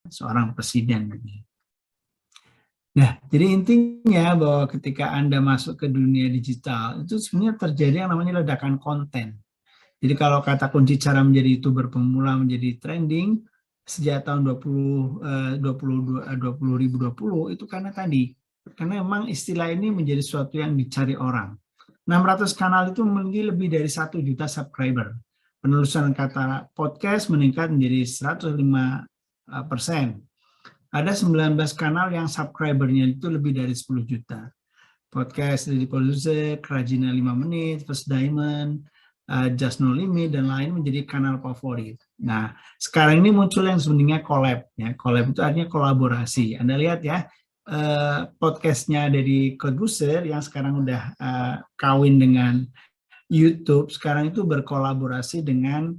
seorang presiden. Nah, jadi intinya bahwa ketika Anda masuk ke dunia digital, itu sebenarnya terjadi yang namanya ledakan konten. Jadi kalau kata kunci cara menjadi YouTuber pemula menjadi trending sejak tahun 2020 itu karena tadi, karena memang istilah ini menjadi sesuatu yang dicari orang. 600 kanal itu memiliki lebih dari 1 juta subscriber. Penelusuran kata podcast meningkat menjadi 105%. Ada 19 kanal yang subscribernya itu lebih dari 10 juta. Podcast dari Producer, Kerajinan 5 Menit, First Diamond, Just No Limit, dan lain menjadi kanal favorit. Nah, sekarang ini muncul yang sebenarnya collab. Ya. Collab itu artinya kolaborasi. Anda lihat ya, podcastnya dari Producer yang sekarang udah kawin dengan YouTube, sekarang itu berkolaborasi dengan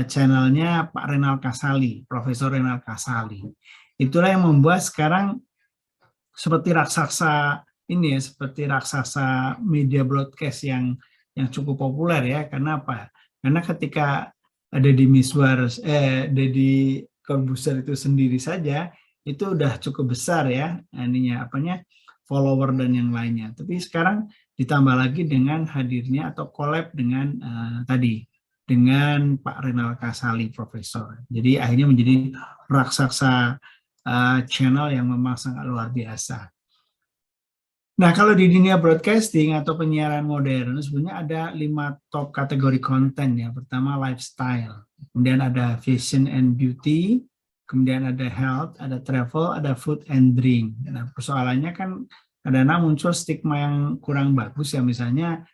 channelnya Pak Renal Kasali, Profesor Renal Kasali. Itulah yang membuat sekarang seperti raksasa ini ya, seperti raksasa media broadcast yang cukup populer ya. Karena apa? Karena ketika ada di Deddy Corbuzier itu sendiri saja itu udah cukup besar ya follower dan yang lainnya. Tapi sekarang ditambah lagi dengan hadirnya atau collab dengan dengan Pak Renal Kasali Profesor. Jadi akhirnya menjadi raksasa channel yang memang sangat luar biasa. Nah, kalau di dunia broadcasting atau penyiaran modern, sebenarnya ada 5 top kategori konten ya. Pertama lifestyle, kemudian ada fashion and beauty, kemudian ada health, ada travel, ada food and drink. Nah, persoalannya kan kadang-kadang muncul stigma yang kurang bagus ya, misalnya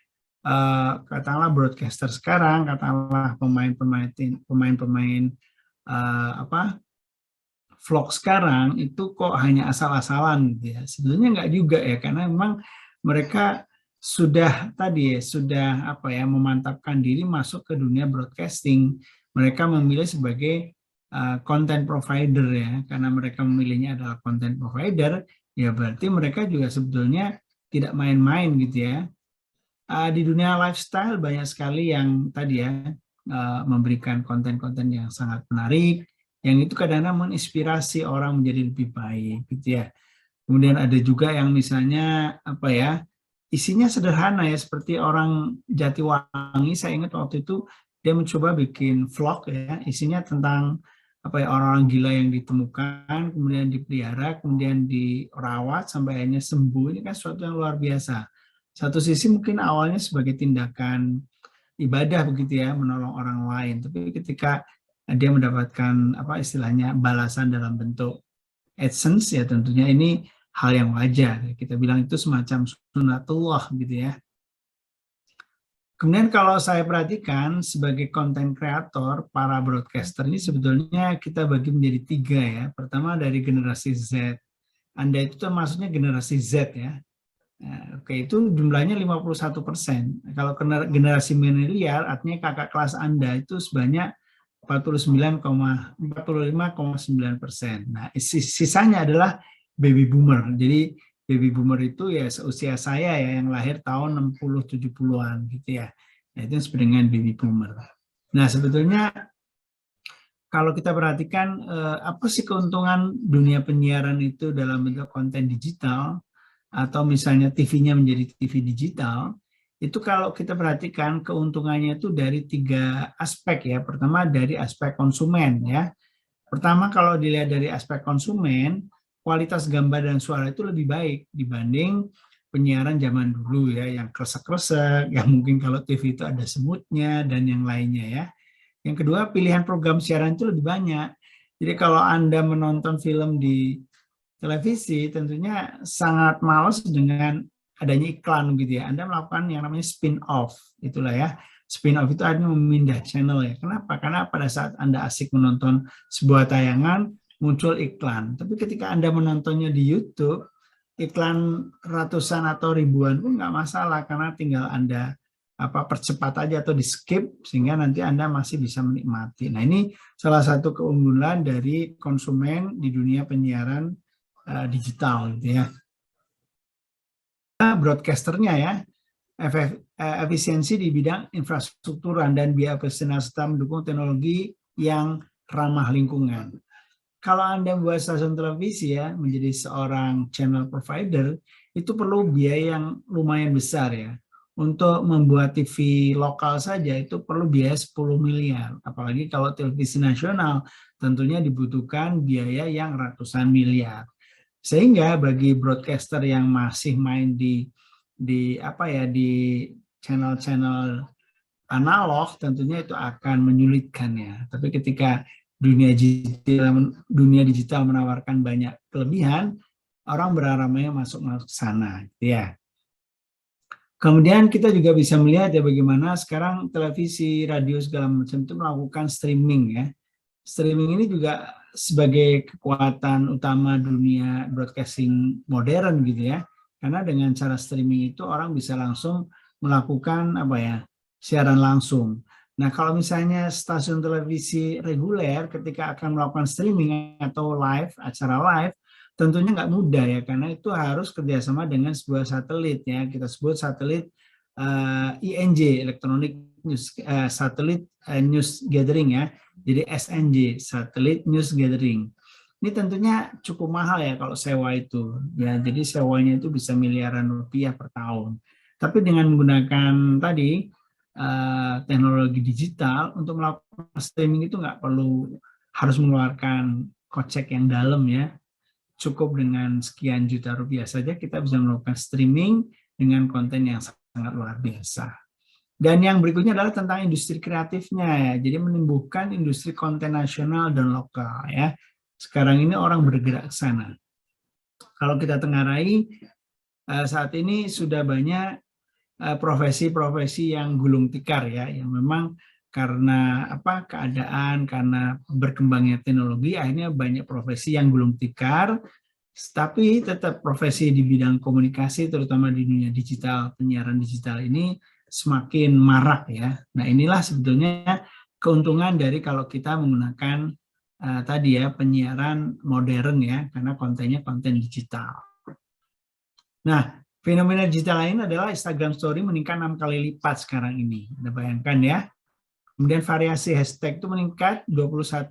katakanlah broadcaster sekarang, katakanlah pemain-pemain vlog sekarang itu kok hanya asal-asalan gitu ya. Sebenarnya nggak juga ya, karena memang mereka sudah memantapkan diri masuk ke dunia broadcasting. Mereka memilih sebagai content provider ya, karena mereka memilihnya adalah content provider, ya berarti mereka juga sebetulnya tidak main-main gitu ya. Di dunia lifestyle banyak sekali yang memberikan konten-konten yang sangat menarik, yang itu kadang-kadang menginspirasi orang menjadi lebih baik gitu ya. Kemudian ada juga yang misalnya isinya sederhana ya, seperti orang Jatiwangi. Saya ingat waktu itu dia mencoba bikin vlog ya, isinya tentang orang-orang gila yang ditemukan, kemudian dipelihara, kemudian dirawat sampai akhirnya sembuh. Ini kan sesuatu yang luar biasa. Satu sisi mungkin awalnya sebagai tindakan ibadah begitu ya, menolong orang lain, tapi ketika dia mendapatkan istilahnya balasan dalam bentuk AdSense ya, tentunya ini hal yang wajar. Kita bilang itu semacam sunatullah gitu ya. Kemudian kalau saya perhatikan sebagai konten kreator, para broadcaster ini sebetulnya kita bagi menjadi 3 ya. Pertama dari generasi Z. Anda itu maksudnya generasi Z ya. Nah, oke, itu jumlahnya 51%. Kalau generasi milenial artinya kakak kelas Anda itu sebanyak 45,9%. Nah, sisanya adalah baby boomer. Jadi baby boomer itu ya seusia saya ya, yang lahir tahun 60-70-an gitu ya. Nah, itu disebut dengan baby boomer. Nah, sebetulnya kalau kita perhatikan apa sih keuntungan dunia penyiaran itu dalam bentuk konten digital atau misalnya TV-nya menjadi TV digital, itu kalau kita perhatikan keuntungannya itu dari 3 aspek ya. Pertama dari aspek konsumen ya. Pertama kalau dilihat dari aspek konsumen, kualitas gambar dan suara itu lebih baik dibanding penyiaran zaman dulu ya, yang kresek-kresek, yang mungkin kalau TV itu ada semutnya dan yang lainnya ya. Yang kedua, pilihan program siaran itu lebih banyak. Jadi kalau Anda menonton film di televisi, tentunya sangat males dengan adanya iklan gitu ya. Anda melakukan yang namanya spin-off, itulah ya. Spin-off itu artinya memindah channel ya. Kenapa? Karena pada saat Anda asik menonton sebuah tayangan, muncul iklan. Tapi ketika Anda menontonnya di YouTube, iklan ratusan atau ribuan pun nggak masalah, karena tinggal Anda percepat aja atau di skip sehingga nanti Anda masih bisa menikmati. Nah, ini salah satu keunggulan dari konsumen di dunia penyiaran digital gitu ya. Broadcasternya ya, efisiensi di bidang infrastruktur dan biaya operasional serta mendukung teknologi yang ramah lingkungan. kalau Anda buat stasiun televisi ya, menjadi seorang channel provider, itu perlu biaya yang lumayan besar ya. Untuk membuat TV lokal saja itu perlu biaya 10 miliar. Apalagi kalau televisi nasional, tentunya dibutuhkan biaya yang ratusan miliar. Sehingga bagi broadcaster yang masih main di apa ya, di channel-channel analog, tentunya itu akan menyulitkan ya. Tapi ketika dunia digital menawarkan banyak kelebihan, orang berharapnya masuk ke sana, ya. Kemudian kita juga bisa melihat ya bagaimana sekarang televisi, radio segala macam itu melakukan streaming ya. Streaming ini juga sebagai kekuatan utama dunia broadcasting modern gitu ya. Karena dengan cara streaming itu orang bisa langsung melakukan apa ya, siaran langsung. Nah, kalau misalnya stasiun televisi reguler ketika akan melakukan streaming atau live, acara live, tentunya nggak mudah ya, karena itu harus kerjasama dengan sebuah satelit ya, kita sebut satelit INJ, Electronic News Satellite News Gathering ya, jadi SNG, Satellite News Gathering. Ini tentunya cukup mahal ya kalau sewa itu ya, jadi sewanya itu bisa miliaran rupiah per tahun. Tapi dengan menggunakan tadi teknologi digital untuk melakukan streaming itu nggak perlu harus mengeluarkan kocek yang dalam ya. Cukup dengan sekian juta rupiah saja kita bisa melakukan streaming dengan konten yang sangat luar biasa. Dan yang berikutnya adalah tentang industri kreatifnya ya. Jadi menumbuhkan industri konten nasional dan lokal ya. Sekarang ini orang bergerak ke sana. Kalau kita tengarai saat ini sudah banyak profesi-profesi yang gulung tikar ya, yang memang karena apa, keadaan, karena berkembangnya teknologi, akhirnya banyak profesi yang gulung tikar, tapi tetap profesi di bidang komunikasi, terutama di dunia digital, penyiaran digital ini semakin marak ya. Nah, inilah sebetulnya keuntungan dari kalau kita menggunakan tadi ya, penyiaran modern ya, karena kontennya konten digital. Nah, fenomena digital lain adalah Instagram Story meningkat 6 kali lipat sekarang ini. Anda bayangkan ya. Kemudian variasi hashtag itu meningkat 21%.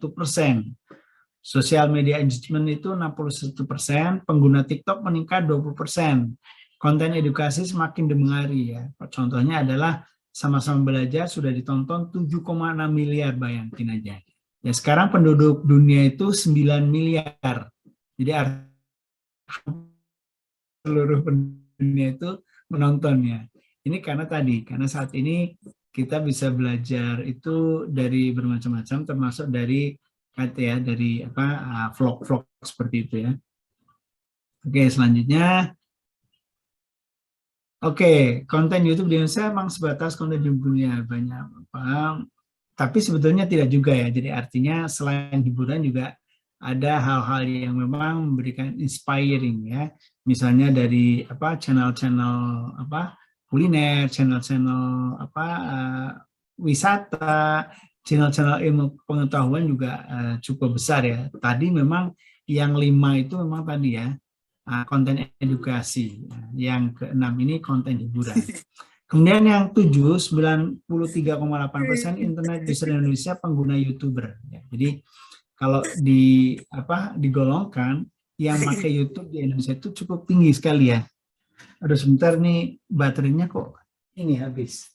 Social media engagement itu 61%. Pengguna TikTok meningkat 20%. Konten edukasi semakin dimengari ya. Contohnya adalah Sama-sama Belajar sudah ditonton 7,6 miliar, bayangin aja. Ya, sekarang penduduk dunia itu 9 miliar. Jadi seluruh dunia itu menontonnya. Ini karena saat ini kita bisa belajar itu dari bermacam-macam, termasuk dari vlog-vlog seperti itu ya. Oke, selanjutnya. Oke, konten YouTube di Indonesia memang sebatas konten di dunia banyak apa. Tapi sebetulnya tidak juga ya. Jadi artinya selain hiburan juga ada hal-hal yang memang memberikan inspiring ya. Misalnya dari channel-channel kuliner, channel-channel wisata, channel-channel ilmu pengetahuan juga cukup besar ya. Tadi memang yang 5 itu memang tadi ya konten edukasi. Yang ke-6 ini konten hiburan. Kemudian yang 7, 93,8% internet user Indonesia pengguna YouTuber. Ya, jadi kalau digolongkan yang pakai YouTube di Indonesia itu cukup tinggi sekali ya. Aduh, sebentar nih baterainya kok ini habis.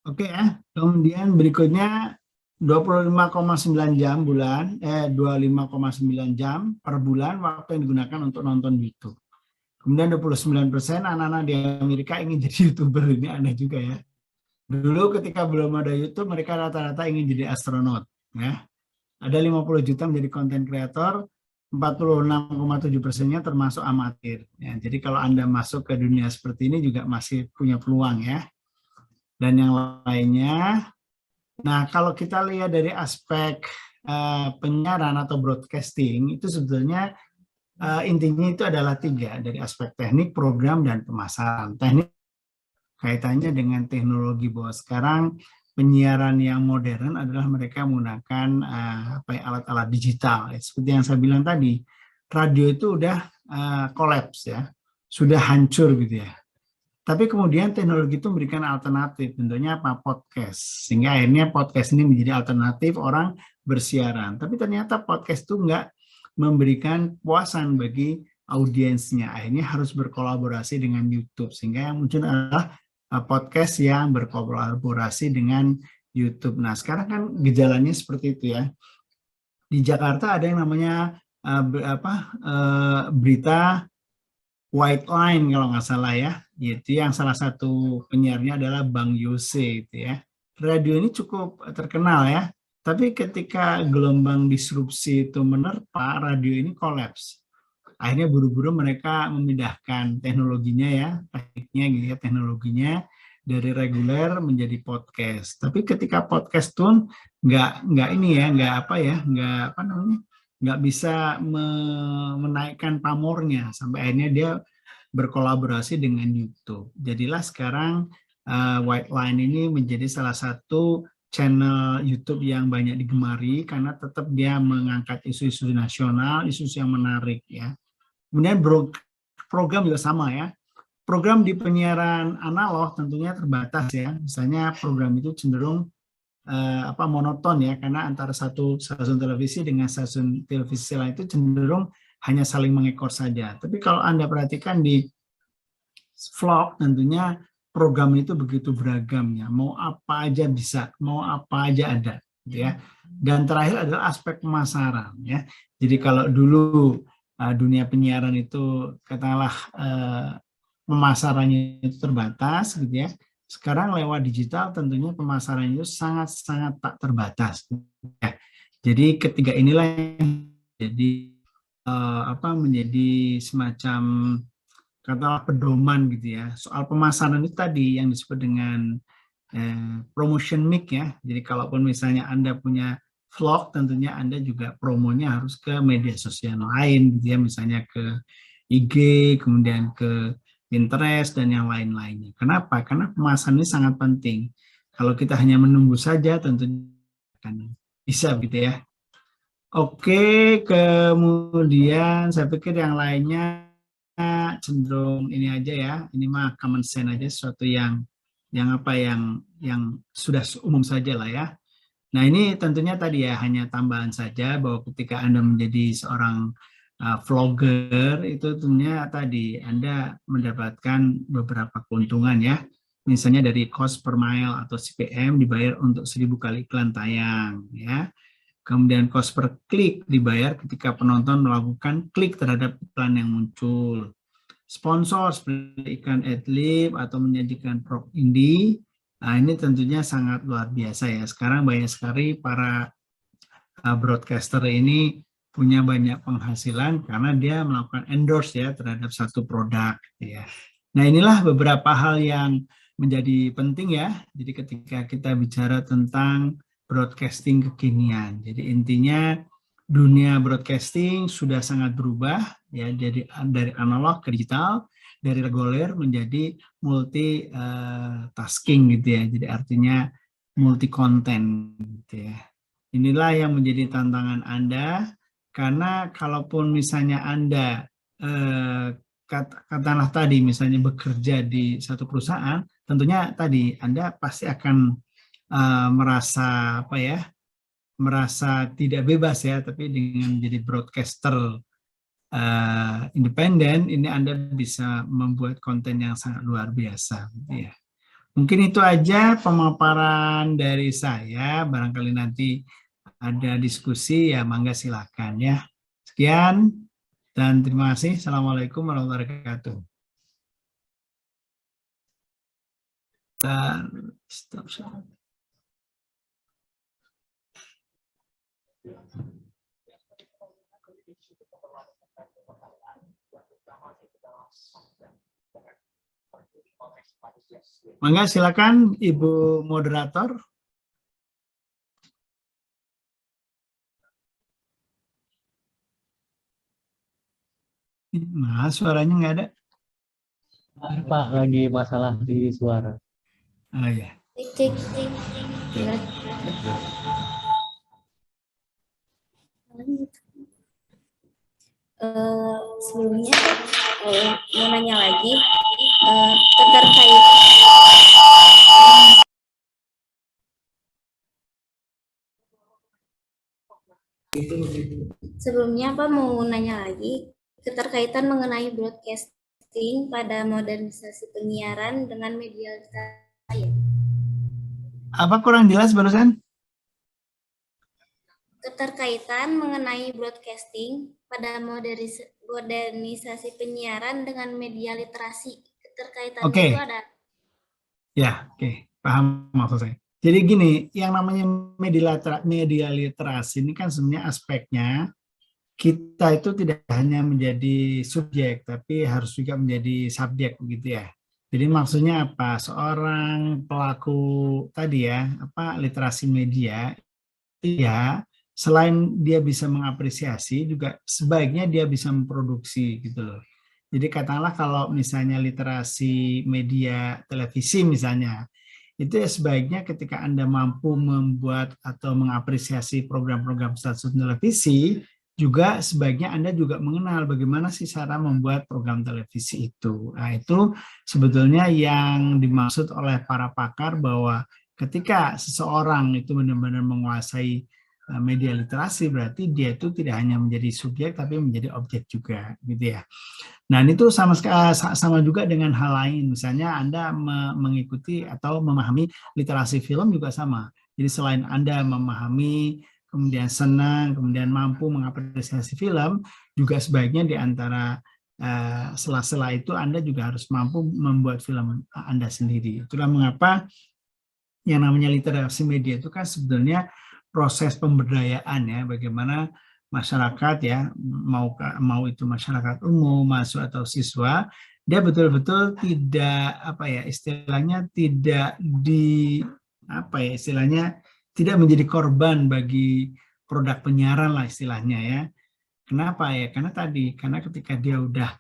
Oke ya, kemudian berikutnya 25,9 jam 25,9 jam per bulan waktu yang digunakan untuk nonton YouTube. Kemudian 29% anak-anak di Amerika ingin jadi YouTuber, ini aneh juga ya. Dulu ketika belum ada YouTube, mereka rata-rata ingin jadi astronot. Ya. Ada 50 juta menjadi konten kreator, 46,7%-nya termasuk amatir. Ya, jadi kalau Anda masuk ke dunia seperti ini juga masih punya peluang ya. Dan yang lainnya, Nah, kalau kita lihat dari aspek penyiaran atau broadcasting, itu sebetulnya intinya itu adalah 3, dari aspek teknik, program, dan pemasaran. Teknik kaitannya dengan teknologi, bahwa sekarang penyiaran yang modern adalah mereka menggunakan alat-alat digital. Seperti yang saya bilang tadi, radio itu udah kolaps ya, sudah hancur gitu ya. Tapi kemudian teknologi itu memberikan alternatif, tentunya apa? Podcast. Sehingga akhirnya podcast ini menjadi alternatif orang bersiaran. Tapi ternyata podcast itu nggak memberikan kepuasan bagi audiensnya. Akhirnya harus berkolaborasi dengan YouTube. Sehingga yang muncul adalah podcast yang berkolaborasi dengan YouTube. Nah, sekarang kan gejalanya seperti itu ya. Di Jakarta ada yang namanya berita White Line kalau nggak salah ya, yaitu yang salah satu penyiarnya adalah Bang Yose itu ya. Radio ini cukup terkenal ya, tapi ketika gelombang disrupsi itu menerpa, radio ini kolaps. Akhirnya buru-buru mereka memindahkan teknologinya ya, tekniknya gitu ya, teknologinya dari reguler menjadi podcast. Tapi ketika podcast tuh nggak ini ya, nggak bisa menaikkan pamornya sampai akhirnya dia berkolaborasi dengan YouTube. Jadilah sekarang White Line ini menjadi salah satu channel YouTube yang banyak digemari karena tetap dia mengangkat isu-isu nasional, isu-isu yang menarik ya. Kemudian program juga sama ya. Program di penyiaran analog tentunya terbatas ya. Misalnya program itu cenderung monoton ya, karena antara satu stasiun televisi dengan stasiun televisi lain itu cenderung hanya saling mengekor saja. Tapi kalau Anda perhatikan di vlog, tentunya program itu begitu beragamnya. Mau apa aja bisa, mau apa aja ada, gitu ya. Dan terakhir adalah aspek pemasaran ya. Jadi kalau dulu dunia penyiaran itu katakanlah pemasarannya itu terbatas, gitu ya. Sekarang lewat digital tentunya pemasaran itu sangat-sangat tak terbatas. Ya. Jadi ketiga inilah yang jadi menjadi semacam katakanlah pedoman gitu ya. Soal pemasaran itu tadi yang disebut dengan promotion mix ya. Jadi kalaupun misalnya Anda punya vlog, tentunya Anda juga promonya harus ke media sosial lain gitu ya, misalnya ke IG, kemudian ke Pinterest dan yang lain-lainnya. Kenapa? Karena pemasaran ini sangat penting. Kalau kita hanya menunggu saja tentunya akan bisa gitu ya. Oke, kemudian saya pikir yang lainnya cenderung ini aja ya. Ini mah common sense aja, sesuatu yang sudah umum saja lah ya. Nah, ini tentunya tadi ya hanya tambahan saja bahwa ketika Anda menjadi seorang vlogger itu tentunya tadi Anda mendapatkan beberapa keuntungan ya. Misalnya dari cost per mile atau CPM dibayar untuk 1.000 kali iklan tayang ya. Kemudian cost per klik dibayar ketika penonton melakukan klik terhadap iklan yang muncul. Sponsor seperti iklan adlib atau menyajikan prop indie, nah ini tentunya sangat luar biasa ya. Sekarang banyak sekali para broadcaster ini punya banyak penghasilan karena dia melakukan endorse ya terhadap satu produk ya. Nah, inilah beberapa hal yang menjadi penting ya. Jadi ketika kita bicara tentang broadcasting kekinian. Jadi intinya dunia broadcasting sudah sangat berubah ya, jadi dari analog ke digital, dari reguler menjadi multi tasking gitu ya. Jadi artinya multi konten gitu ya. Inilah yang menjadi tantangan Anda, karena kalaupun misalnya Anda katakanlah tadi misalnya bekerja di satu perusahaan, tentunya tadi Anda pasti akan merasa tidak bebas ya, tapi dengan menjadi broadcaster independen, ini Anda bisa membuat konten yang sangat luar biasa. Ya. Mungkin itu aja pemaparan dari saya. Barangkali nanti ada diskusi ya, mangga silakan ya. Sekian dan terima kasih. Assalamualaikum warahmatullahi wabarakatuh. Dan stop. Mangga silakan Ibu moderator. Nah, suaranya nggak ada. Pak, lagi masalah di suara. Oh ya. Cek, cek, cek. Dengar. Sebelumnya mau nanya lagi terkait sebelumnya apa mau nanya lagi keterkaitan mengenai broadcasting pada modernisasi penyiaran dengan media literasi. Apa kurang jelas barusan? Keterkaitan mengenai broadcasting pada modernisasi penyiaran dengan media literasi. Keterkaitannya Oke. itu ada. Ya, oke. Paham maksud saya. Jadi gini, yang namanya media literasi ini kan sebenarnya aspeknya kita itu tidak hanya menjadi subjek, tapi harus juga menjadi subjek begitu ya. Jadi maksudnya apa? Seorang pelaku tadi ya, apa literasi media, ya selain dia bisa mengapresiasi, juga sebaiknya dia bisa memproduksi gitu loh. Jadi katakanlah kalau misalnya literasi media televisi misalnya, itu ya sebaiknya ketika Anda mampu membuat atau mengapresiasi program-program stasiun televisi, juga sebaiknya Anda juga mengenal bagaimana sih cara membuat program televisi itu. Nah, itu sebetulnya yang dimaksud oleh para pakar bahwa ketika seseorang itu benar-benar menguasai media literasi, berarti dia itu tidak hanya menjadi subjek tapi menjadi objek juga, gitu ya. Nah, itu sama juga dengan hal lain. Misalnya Anda mengikuti atau memahami literasi film juga sama. Jadi selain Anda memahami, kemudian senang, kemudian mampu mengapresiasi film, juga sebaiknya di antara sela-sela itu Anda juga harus mampu membuat film Anda sendiri. Itulah mengapa yang namanya literasi media itu kan sebetulnya proses pemberdayaan ya, bagaimana masyarakat ya, mau itu masyarakat umum, mahasiswa atau siswa, dia betul-betul tidak apa ya istilahnya tidak di apa ya istilahnya tidak menjadi korban bagi produk penyiaran lah istilahnya ya. Kenapa ya? Karena ketika dia udah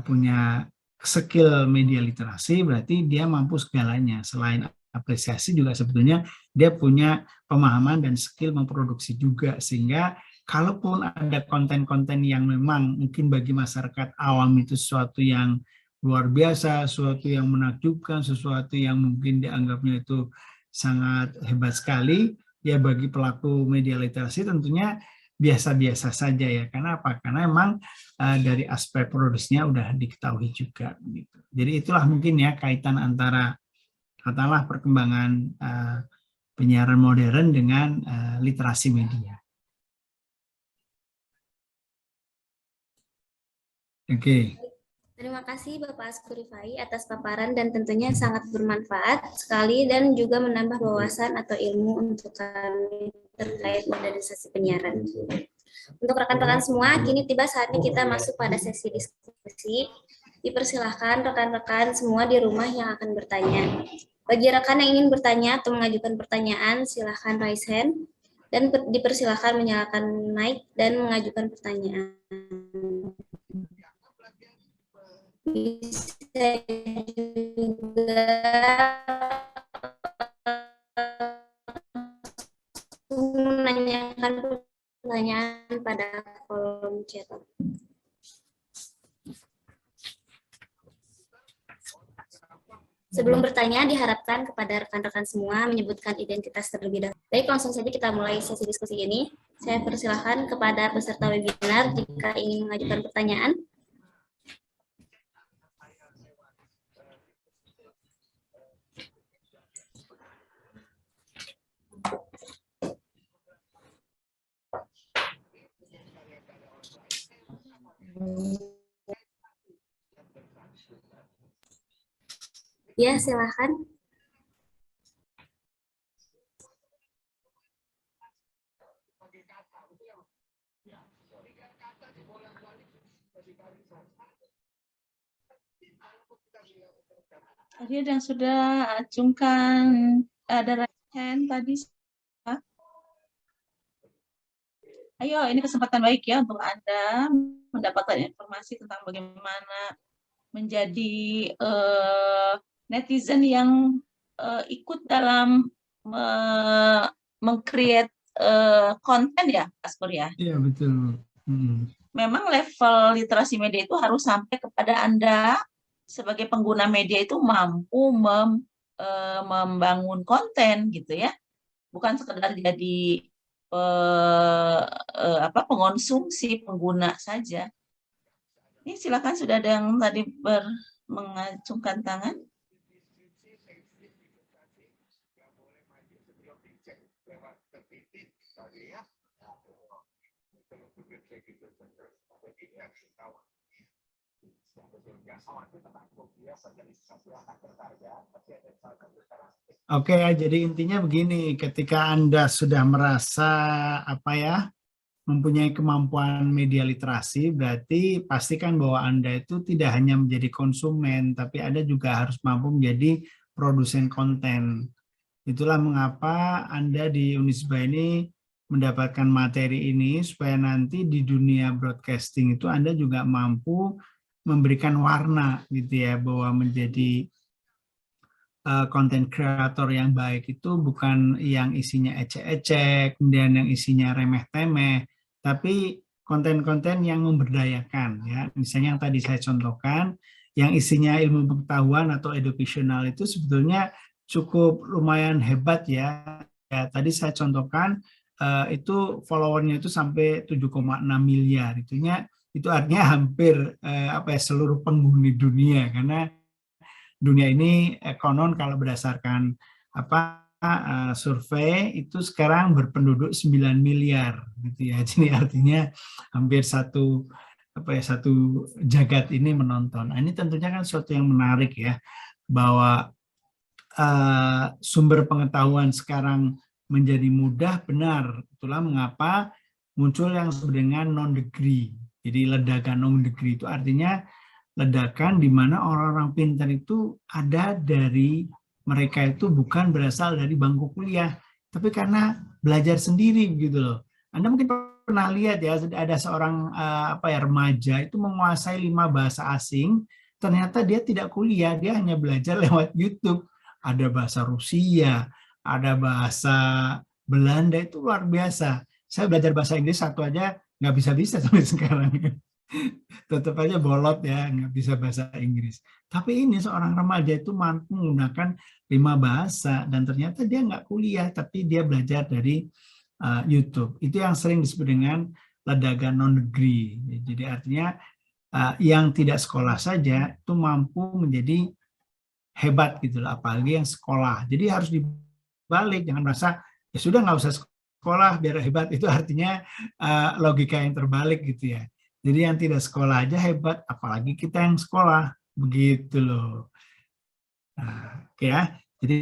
punya skill media literasi, berarti dia mampu segalanya. Selain apresiasi juga sebetulnya dia punya pemahaman dan skill memproduksi juga. Sehingga kalaupun ada konten-konten yang memang mungkin bagi masyarakat awam itu sesuatu yang luar biasa, sesuatu yang menakjubkan, sesuatu yang mungkin dianggapnya itu sangat hebat sekali, ya bagi pelaku media literasi tentunya biasa-biasa saja ya. Karena apa? Karena memang dari aspek produksinya udah diketahui juga gitu. Jadi itulah mungkin ya kaitan antara katakanlah perkembangan penyiaran modern dengan literasi media. Oke. Terima kasih Bapak Askurifai atas paparan dan tentunya sangat bermanfaat sekali dan juga menambah wawasan atau ilmu untuk kami terkait modernisasi penyiaran. Untuk rekan-rekan semua, kini tiba saatnya kita masuk pada sesi diskusi. Dipersilahkan rekan-rekan semua di rumah yang akan bertanya. Bagi rekan yang ingin bertanya atau mengajukan pertanyaan, silahkan raise hand dan dipersilahkan menyalakan mic dan mengajukan pertanyaan. Bisa juga menanyakan pertanyaan pada kolom chat. Sebelum bertanya, diharapkan kepada rekan-rekan semua menyebutkan identitas terlebih dahulu. Baik, langsung saja kita mulai sesi diskusi ini. Saya persilahkan kepada peserta webinar jika ingin mengajukan pertanyaan. Ya, silakan. Tadi ada yang sudah acungkan ada raise hand tadi. Ayo, ini kesempatan baik ya untuk Anda mendapatkan informasi tentang bagaimana menjadi netizen yang ikut dalam meng-create konten ya, Aspur ya. Iya, betul. Memang level literasi media itu harus sampai kepada Anda sebagai pengguna media itu mampu membangun konten gitu ya. Bukan sekedar jadi pengonsumsi, pengguna saja. Ini silakan, sudah ada yang tadi mengacungkan tangan. Oke ya, jadi intinya begini, ketika Anda sudah merasa mempunyai kemampuan media literasi, berarti pastikan bahwa Anda itu tidak hanya menjadi konsumen, tapi Anda juga harus mampu menjadi produsen konten. Itulah mengapa Anda di Unisba ini mendapatkan materi ini, supaya nanti di dunia broadcasting itu Anda juga mampu memberikan warna gitu ya, bahwa menjadi konten kreator yang baik itu bukan yang isinya ecek-ecek, kemudian yang isinya remeh-temeh, tapi konten-konten yang memberdayakan ya. Misalnya yang tadi saya contohkan, yang isinya ilmu pengetahuan atau educational itu sebetulnya cukup lumayan hebat ya. Ya tadi saya contohkan itu followernya itu sampai 7,6 miliar. Itu artinya hampir seluruh penghuni dunia, karena dunia ini konon kalau berdasarkan survei itu sekarang berpenduduk 9 miliar gitu ya. Jadi artinya hampir satu jagat ini menonton. Nah, ini tentunya kan sesuatu yang menarik ya, bahwa sumber pengetahuan sekarang menjadi mudah, benar. Itulah mengapa muncul yang disebut dengan non-degree. Jadi ledakan non-degree itu artinya ledakan di mana orang-orang pintar itu ada dari mereka itu bukan berasal dari bangku kuliah, tapi karena belajar sendiri gitu loh. Anda mungkin pernah lihat ya, ada seorang remaja itu menguasai 5 bahasa asing, ternyata dia tidak kuliah, dia hanya belajar lewat YouTube. Ada bahasa Rusia, ada bahasa Belanda, itu luar biasa. Saya belajar bahasa Inggris satu aja nggak bisa-bisa sampai sekarang. Tetap aja bolot ya, nggak bisa bahasa Inggris. Tapi ini seorang remaja itu mampu menggunakan 5 bahasa, dan ternyata dia nggak kuliah, tapi dia belajar dari YouTube. Itu yang sering disebut dengan ledakan non-degree. Jadi artinya yang tidak sekolah saja itu mampu menjadi hebat gitu loh, apalagi yang sekolah. Jadi harus dibalik, jangan merasa ya sudah nggak usah sekolah biar hebat, itu artinya logika yang terbalik gitu ya. Jadi yang tidak sekolah aja hebat, apalagi kita yang sekolah, begitu loh. Nah, oke ya. Jadi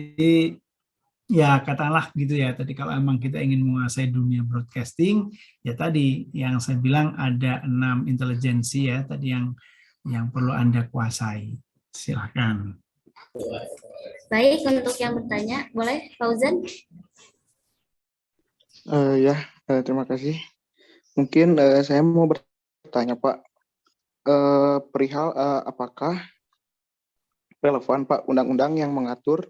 ya katakanlah gitu ya, tadi kalau emang kita ingin menguasai dunia broadcasting, ya tadi yang saya bilang ada 6 intelijensi ya, tadi yang perlu Anda kuasai. Silakan. Baik, untuk yang bertanya, boleh Fauzan? Terima kasih. Mungkin saya mau bertanya Pak, perihal apakah relevan Pak undang-undang yang mengatur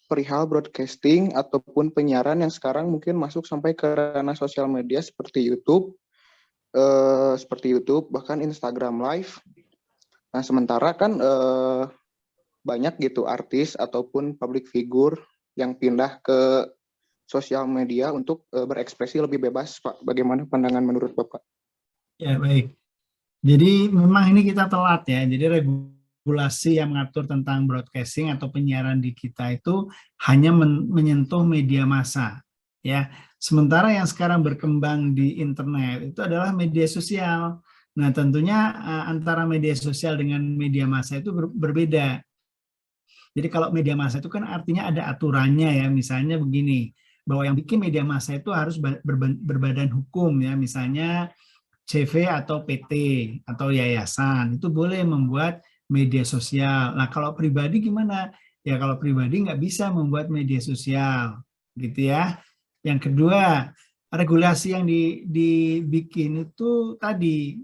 perihal broadcasting ataupun penyiaran yang sekarang mungkin masuk sampai ke ranah sosial media seperti YouTube, bahkan Instagram Live. Nah, sementara kan banyak gitu artis ataupun public figure yang pindah ke sosial media untuk berekspresi lebih bebas, Pak. Bagaimana pandangan menurut Bapak? Ya, baik. Jadi memang ini kita telat ya. Jadi regulasi yang mengatur tentang broadcasting atau penyiaran di kita itu hanya menyentuh media massa. Ya, sementara yang sekarang berkembang di internet itu adalah media sosial. Nah, tentunya antara media sosial dengan media massa itu berbeda. Jadi kalau media massa itu kan artinya ada aturannya ya. Misalnya begini, bahwa yang bikin media massa itu harus berbadan hukum ya. Misalnya CV atau PT atau yayasan itu boleh membuat media sosial. Nah kalau pribadi gimana? Ya kalau pribadi nggak bisa membuat media sosial, gitu ya. Yang kedua, regulasi yang dibikin itu tadi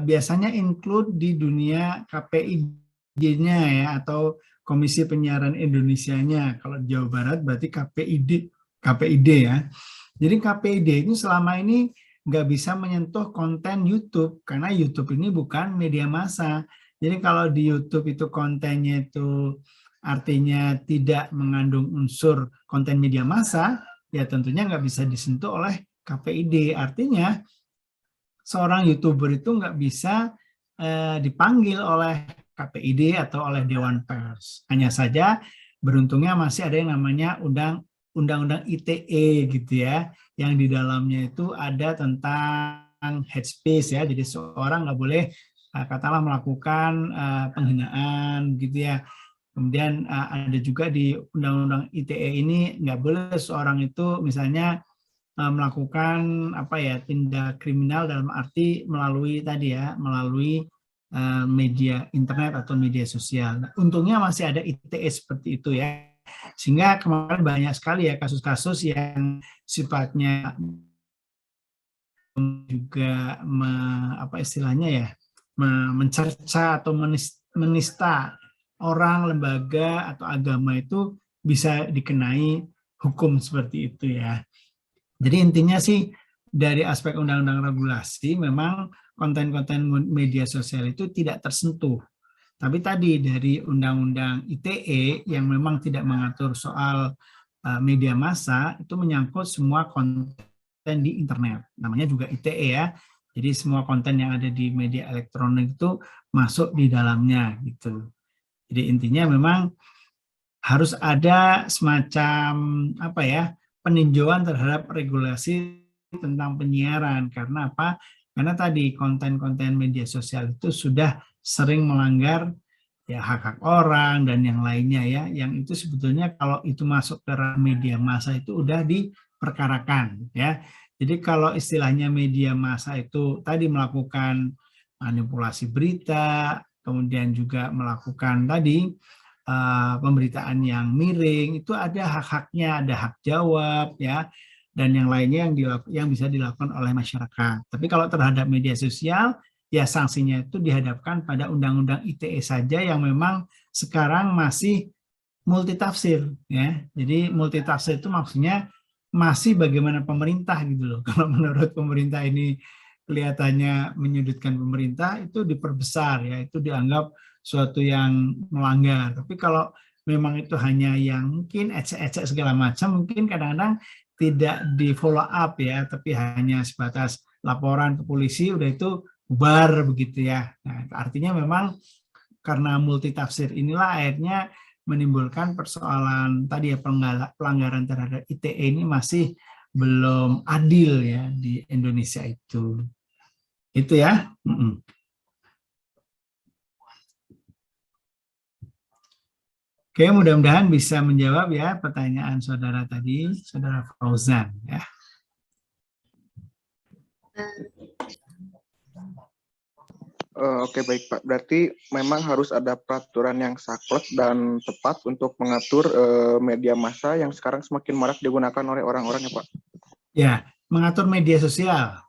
biasanya include di dunia KPID-nya ya, atau Komisi Penyiaran Indonesianya. Kalau di Jawa Barat berarti KPID ya. Jadi KPID itu selama ini nggak bisa menyentuh konten YouTube karena YouTube ini bukan media massa. Jadi kalau di YouTube itu kontennya itu artinya tidak mengandung unsur konten media massa, ya tentunya nggak bisa disentuh oleh KPID. Artinya seorang YouTuber itu nggak bisa dipanggil oleh KPID atau oleh Dewan Pers. Hanya saja beruntungnya masih ada yang namanya Undang-Undang ITE gitu ya, yang di dalamnya itu ada tentang hate speech ya, jadi seorang nggak boleh katakanlah melakukan penghinaan gitu ya. Kemudian ada juga di Undang-Undang ITE ini nggak boleh seorang itu misalnya melakukan apa ya, tindak kriminal dalam arti melalui tadi ya, melalui media internet atau media sosial. Nah, untungnya masih ada ITE seperti itu ya, sehingga kemarin banyak sekali ya kasus-kasus yang sifatnya juga apa istilahnya ya, mencerca atau menista orang, lembaga atau agama itu bisa dikenai hukum seperti itu ya. Jadi intinya sih dari aspek undang-undang regulasi memang konten-konten media sosial itu tidak tersentuh. Tapi tadi dari undang-undang ITE yang memang tidak mengatur soal media massa itu menyangkut semua konten di internet. Namanya juga ITE ya. Jadi semua konten yang ada di media elektronik itu masuk di dalamnya gitu. Jadi intinya memang harus ada semacam apa ya, peninjauan terhadap regulasi tentang penyiaran. Karena apa? Karena tadi konten-konten media sosial itu sudah sering melanggar ya hak-hak orang dan yang lainnya ya, yang itu sebetulnya kalau itu masuk ke media massa itu udah diperkarakan ya. Jadi kalau istilahnya media massa itu tadi melakukan manipulasi berita, kemudian juga melakukan tadi pemberitaan yang miring, itu ada hak-haknya, ada hak jawab ya, dan yang lainnya yang bisa dilakukan oleh masyarakat. Tapi kalau terhadap media sosial, ya sanksinya itu dihadapkan pada Undang-Undang ITE saja yang memang sekarang masih multitafsir ya. Jadi multitafsir itu maksudnya masih bagaimana pemerintah gitu loh. Kalau menurut pemerintah ini kelihatannya menyudutkan pemerintah, itu diperbesar ya, itu dianggap suatu yang melanggar. Tapi kalau memang itu hanya yang mungkin ecek-ecek segala macam, mungkin kadang-kadang tidak di follow up ya, tapi hanya sebatas laporan ke polisi, udah itu bubar begitu ya. Nah, artinya memang karena multitafsir inilah akhirnya menimbulkan persoalan tadi ya, pelanggaran terhadap ITE ini masih belum adil ya di Indonesia itu. Itu ya. Oke, mudah-mudahan bisa menjawab ya pertanyaan saudara tadi, saudara Fauzan ya. Oke, baik Pak. Berarti memang harus ada peraturan yang saklek dan tepat untuk mengatur media massa yang sekarang semakin marak digunakan oleh orang-orang ya Pak. Ya, mengatur media sosial.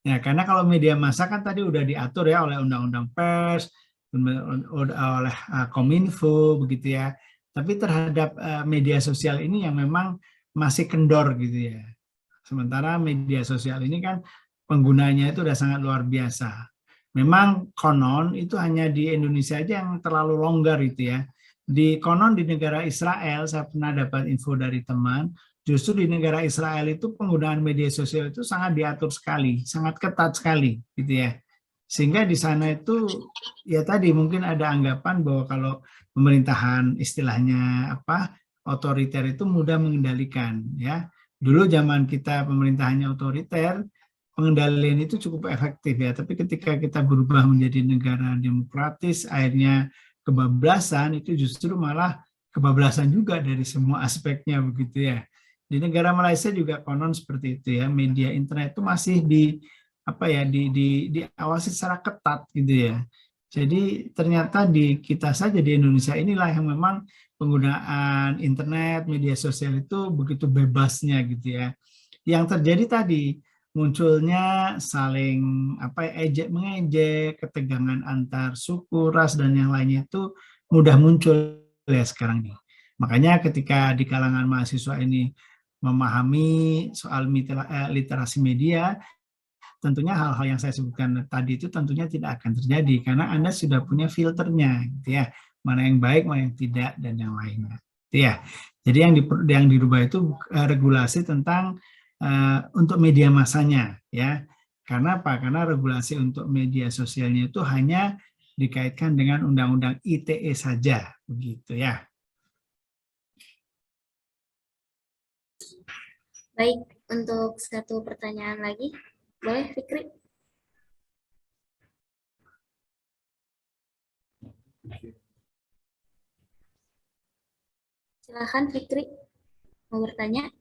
Ya, karena kalau media massa kan tadi udah diatur ya oleh Undang-Undang Pers, oleh Kominfo begitu ya. Tapi terhadap media sosial ini yang memang masih kendor gitu ya. Sementara media sosial ini kan penggunanya itu udah sangat luar biasa. Memang konon itu hanya di Indonesia aja yang terlalu longgar itu ya. Konon di negara Israel, saya pernah dapat info dari teman, justru di negara Israel itu penggunaan media sosial itu sangat diatur sekali, sangat ketat sekali gitu ya. Sehingga di sana itu ya tadi mungkin ada anggapan bahwa kalau pemerintahan istilahnya apa, otoriter itu mudah mengendalikan ya. Dulu zaman kita pemerintahannya otoriter, pengendalian itu cukup efektif ya, tapi ketika kita berubah menjadi negara demokratis, akhirnya kebablasan, itu justru malah kebablasan juga dari semua aspeknya begitu ya. Di negara Malaysia juga konon seperti itu ya, media internet itu masih diawasi secara ketat gitu ya. Jadi ternyata di kita saja di Indonesia inilah yang memang penggunaan internet, media sosial itu begitu bebasnya gitu ya. yang terjadi tadi munculnya saling ejek mengejek, ketegangan antar suku, ras dan yang lainnya itu mudah muncul ya sekarang ini. Makanya ketika di kalangan mahasiswa ini memahami soal literasi media, tentunya hal-hal yang saya sebutkan tadi itu tentunya tidak akan terjadi karena Anda sudah punya filternya, gitu ya. Mana yang baik, mana yang tidak, dan yang lainnya. Gitu ya. Jadi yang dirubah itu regulasi tentang untuk media massanya, ya. Karena apa? Karena regulasi untuk media sosialnya itu hanya dikaitkan dengan Undang-Undang ITE saja, begitu ya. Baik, untuk satu pertanyaan lagi. Boleh, Fikri? Silakan, Fikri. Mau bertanya?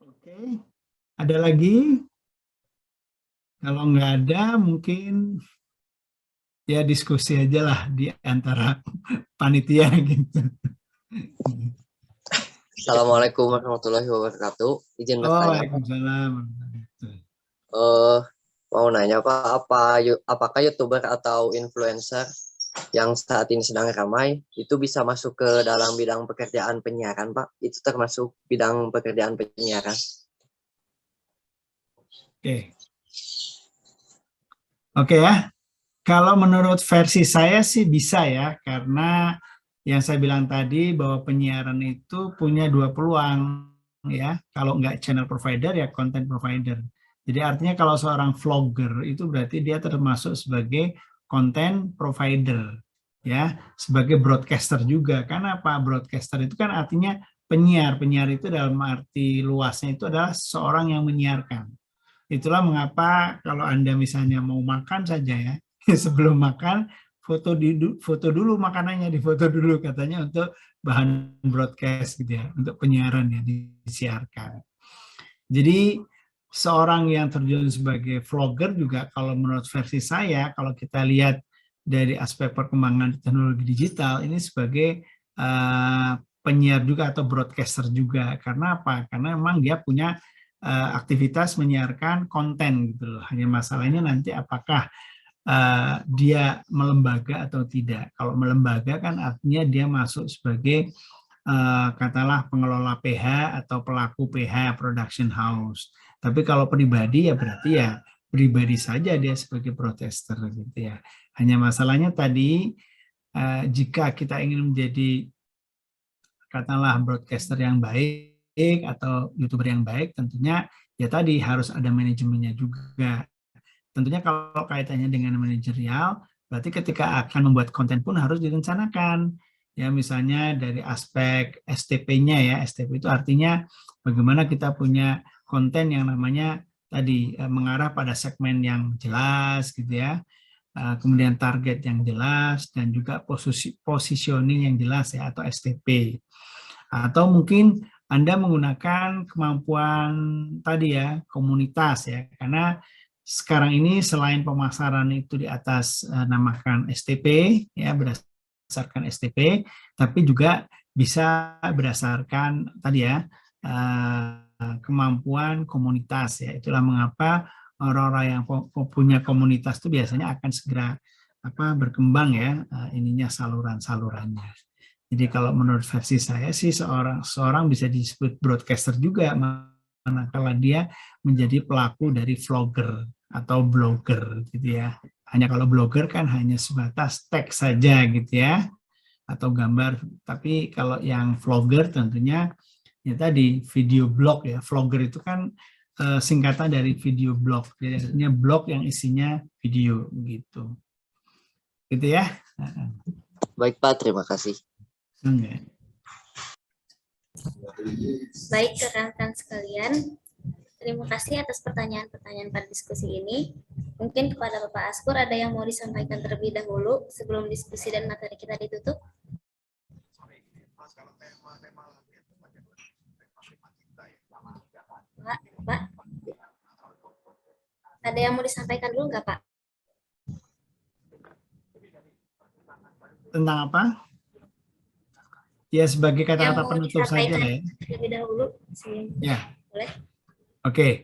Oke, ada lagi? Kalau nggak ada, mungkin ya diskusi aja lah di antara panitia gitu. Assalamualaikum warahmatullahi wabarakatuh. Izin bertanya, Pak. Waalaikumsalam. Mau nanya, Pak, apakah YouTuber atau influencer yang saat ini sedang ramai itu bisa masuk ke dalam bidang pekerjaan penyiaran, Pak? Itu termasuk bidang pekerjaan penyiaran. Oke ya. Kalau menurut versi saya sih bisa ya, karena yang saya bilang tadi bahwa penyiaran itu punya dua peluang ya. Kalau nggak channel provider ya content provider. Jadi artinya kalau seorang vlogger itu berarti dia termasuk sebagai content provider ya, sebagai broadcaster juga. Karena apa? Broadcaster itu kan artinya penyiar. Penyiar itu dalam arti luasnya itu adalah seorang yang menyiarkan. Itulah mengapa kalau Anda misalnya mau makan saja ya, sebelum makan foto dulu makanannya, difoto dulu katanya untuk bahan broadcast gitu ya, untuk penyiaran ya disiarkan. Jadi seorang yang terjun sebagai vlogger juga kalau menurut versi saya, kalau kita lihat dari aspek perkembangan teknologi digital ini sebagai penyiar juga atau broadcaster juga. Karena apa? Karena memang dia punya aktivitas menyiarkan konten gitu loh. Hanya masalahnya nanti apakah dia melembaga atau tidak. Kalau melembaga kan artinya dia masuk sebagai katakanlah pengelola PH atau pelaku PH production house. Tapi kalau pribadi ya berarti ya pribadi saja dia sebagai broadcaster gitu ya. Hanya masalahnya tadi jika kita ingin menjadi katakanlah broadcaster yang baik atau YouTuber yang baik, tentunya ya tadi harus ada manajemennya juga. Tentunya kalau kaitannya dengan manajerial, berarti ketika akan membuat konten pun harus direncanakan. Ya misalnya dari aspek STP-nya ya, STP itu artinya bagaimana kita punya konten yang namanya tadi mengarah pada segmen yang jelas gitu ya, kemudian target yang jelas dan juga positioning yang jelas ya atau STP. Atau mungkin Anda menggunakan kemampuan tadi ya, komunitas ya, karena sekarang ini selain pemasaran itu di atas namakan STP ya, berdasarkan STP, tapi juga bisa berdasarkan tadi ya kemampuan komunitas ya. Itulah mengapa orang-orang yang punya komunitas itu biasanya akan segera berkembang ya ininya saluran-salurannya. Jadi kalau menurut versi saya sih seorang bisa disebut broadcaster juga manakala dia menjadi pelaku dari vlogger atau blogger gitu ya. Hanya kalau blogger kan hanya sebatas teks saja gitu ya atau gambar. Tapi kalau yang vlogger tentunya ya tadi video blog ya. Vlogger itu kan singkatan dari video blog. Jadi artinya blog yang isinya video gitu. Gitu ya. Baik, Pak, terima kasih. Baik, rekan-rekan sekalian, terima kasih atas pertanyaan-pertanyaan pada diskusi ini. Mungkin kepada Bapak Askur ada yang mau disampaikan terlebih dahulu sebelum diskusi dan materi kita ditutup? Pak, ada yang mau disampaikan dulu nggak, Pak? tentang apa? Ya, sebagai Yang kata-kata mau penutup saja disampaikan ya. terlebih dahulu. Ya. Boleh? Oke.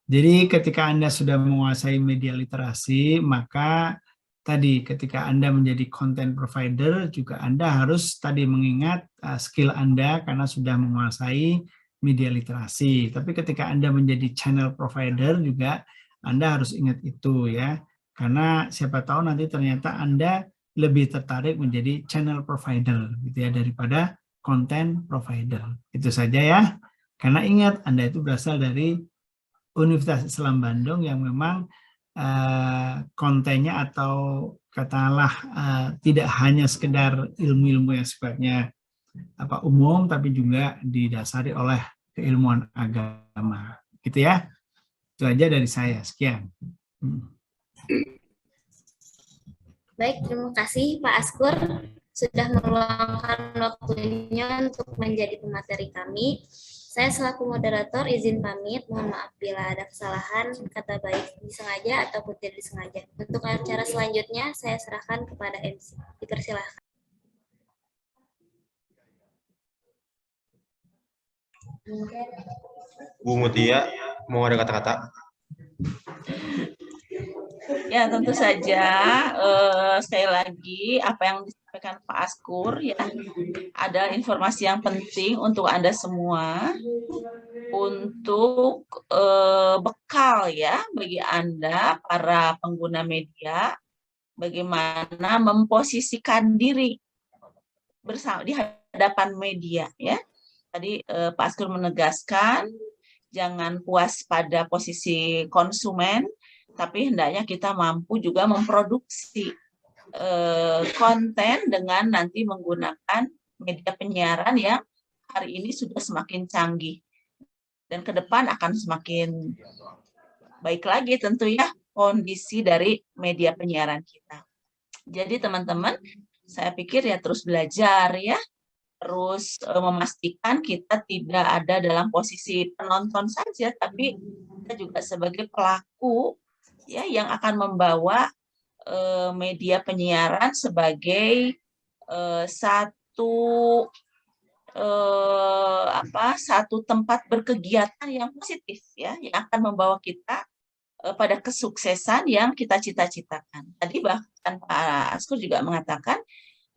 Jadi ketika Anda sudah menguasai media literasi, maka tadi ketika Anda menjadi content provider juga Anda harus tadi mengingat skill Anda karena sudah menguasai media literasi. Tapi ketika Anda menjadi channel provider juga Anda harus ingat itu ya. Karena siapa tahu nanti ternyata Anda lebih tertarik menjadi channel provider gitu ya daripada content provider. Itu saja ya. Karena ingat Anda itu berasal dari Universitas Islam Bandung yang memang kontennya atau katakanlah tidak hanya sekedar ilmu-ilmu yang sifatnya umum, tapi juga didasari oleh keilmuan agama, gitu ya. Itu aja dari saya. Sekian. Baik, terima kasih Pak Askur sudah meluangkan waktunya untuk menjadi pemateri kami. Saya selaku moderator izin pamit, mohon maaf bila ada kesalahan, kata baik disengaja ataupun tidak disengaja. Untuk acara selanjutnya saya serahkan kepada MC. Dipersilahkan. Bu Mutia, mau ada kata-kata? Ya, tentu saja sekali lagi apa yang disampaikan Pak Askur ya ada informasi yang penting untuk Anda semua untuk bekal ya bagi Anda para pengguna media bagaimana memposisikan diri bersama di hadapan media ya. Tadi Pak Askur menegaskan jangan puas pada posisi konsumen, tapi hendaknya kita mampu juga memproduksi konten dengan nanti menggunakan media penyiaran yang hari ini sudah semakin canggih dan ke depan akan semakin baik lagi tentu ya kondisi dari media penyiaran kita. Jadi teman-teman, saya pikir ya terus belajar ya, terus memastikan kita tidak ada dalam posisi penonton saja, tapi kita juga sebagai pelaku ya yang akan membawa media penyiaran sebagai satu tempat berkegiatan yang positif ya yang akan membawa kita pada kesuksesan yang kita cita-citakan. Tadi bahkan Pak Askur juga mengatakan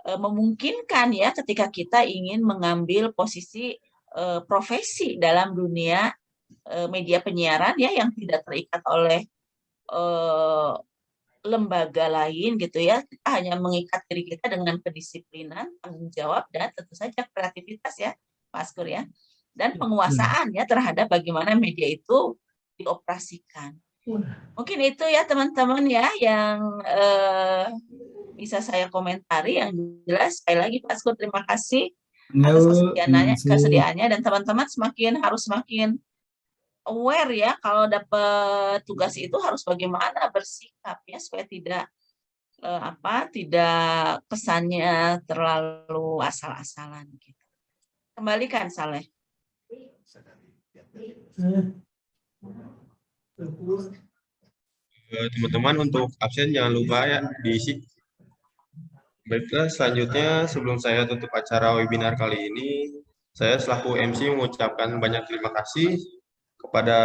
memungkinkan ya ketika kita ingin mengambil posisi profesi dalam dunia media penyiaran ya yang tidak terikat oleh lembaga lain gitu ya, kita hanya mengikat diri kita dengan kedisiplinan, tanggung jawab dan tentu saja kreativitas ya Pak Askur ya, dan penguasaan ya terhadap bagaimana media itu dioperasikan. Mungkin itu ya teman-teman ya yang bisa saya komentari. Yang jelas sekali lagi Pak Askur terima kasih atas kesediaannya dan teman-teman harus semakin aware ya kalau dapat tugas itu harus bagaimana bersikap ya supaya tidak tidak kesannya terlalu asal-asalan gitu. Kembalikan Saleh. Teman-teman untuk absen jangan lupa ya diisi. Baiklah, selanjutnya sebelum saya tutup acara webinar kali ini, saya selaku MC mengucapkan banyak terima kasih kepada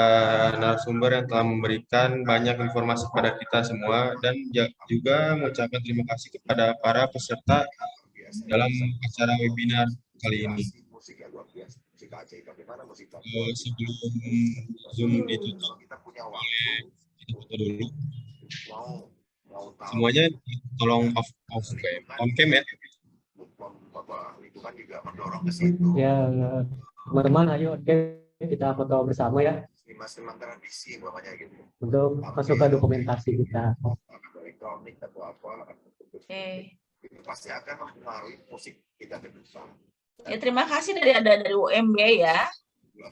narasumber yang telah memberikan banyak informasi kepada kita semua dan juga mengucapkan terima kasih kepada para peserta dalam acara webinar kali ini. Sebelum Zoom ditutup, kita foto dulu. Semuanya tolong off cam ya. Ya, teman-teman, ayo kita foto bersama ya untuk masuk ke dokumentasi kita. Ya, terima kasih dari UMB ya.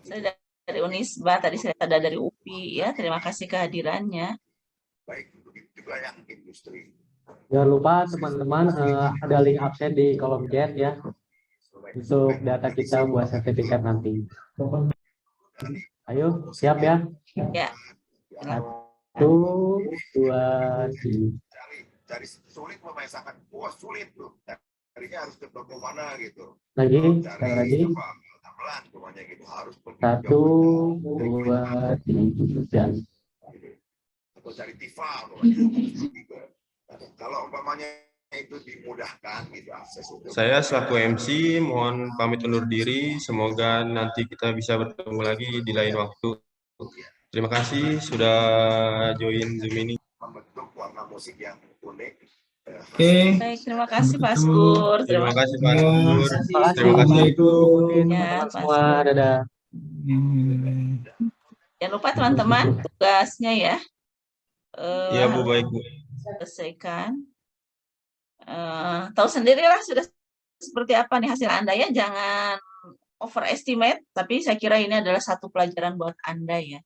Saya dari Unisba, tadi saya ada dari UPI ya. Terima kasih kehadirannya. Jangan lupa teman-teman ada link absen di kolom chat ya untuk data kita buat sertifikat nanti. Ayo, siap ya? Ya. 1, 2, 3. Dari sulit membiasakan, sulit tuh. carinya harus ke toko mana gitu. Lagi, Kalau sekali cari lagi. apa gamelan pokoknya gitu harus pergi 1, jauh dari 2, 3. gitu. Atau cari Tifa pokoknya harus pergi ke. Kalau umpamanya itu dimudahkan gitu akses untuk Saya selaku MC mohon pamit undur diri. Semoga nanti kita bisa bertemu lagi di lain waktu. Terima kasih sudah join Zoom ini. membentuk warna musik yang unik. Oke, Baik, terima kasih Pak Ketemu. Askur. Terima kasih Pak Ya. Askur. Terima kasih. Terima kasih. Assalamualaikum. Ya, Teman-teman Pak semua, Askur. dadah. Jangan lupa teman-teman tugasnya ya. Iya Bu, baik Bu. Selesaikan. Tahu sendirilah sudah seperti apa nih hasil Anda ya. Jangan overestimate, tapi saya kira ini adalah satu pelajaran buat Anda ya.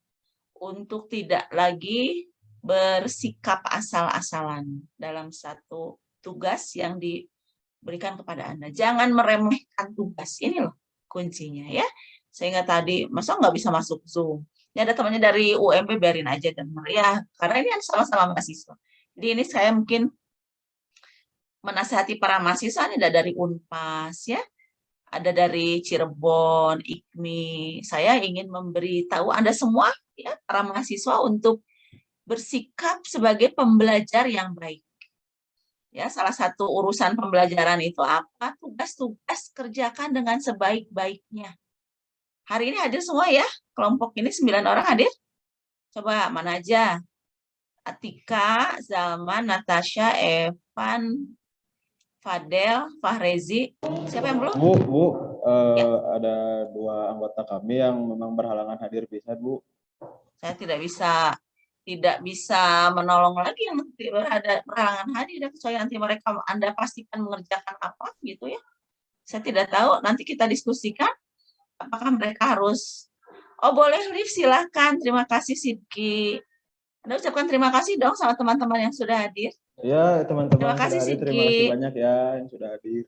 Untuk tidak lagi bersikap asal-asalan dalam satu tugas yang diberikan kepada Anda. Jangan meremehkan tugas. Ini loh kuncinya ya. Sehingga tadi, masa nggak bisa masuk Zoom? Ini ada temannya dari UMP, biarin aja dan ya, karena ini kan sama-sama mahasiswa. Jadi ini saya mungkin menasihati para mahasiswa, ini ada dari Unpas ya, ada dari Cirebon, IKMI. Saya ingin memberitahu Anda semua ya, para mahasiswa untuk bersikap sebagai pembelajar yang baik. Ya, salah satu urusan pembelajaran itu apa? Tugas-tugas kerjakan dengan sebaik-baiknya. Hari ini hadir semua ya, kelompok ini 9 orang hadir. Coba mana aja? Atika, Zalman, Natasha, Evan, Fadel, Fahrezi. Siapa yang belum? Bu, Ya. ada 2 anggota kami yang memang berhalangan hadir bisa, Bu. Saya tidak bisa menolong lagi yang berhalangan hadir, kecuali nanti Anda pastikan mengerjakan apa gitu ya. Saya tidak tahu, nanti kita diskusikan apakah mereka harus, boleh live silahkan. Terima kasih Sidki. Anda ucapkan terima kasih dong sama teman-teman yang sudah hadir. Ya, teman-teman Terima kasih, sudah hadir. Terima Sidki. kasih banyak ya yang sudah hadir.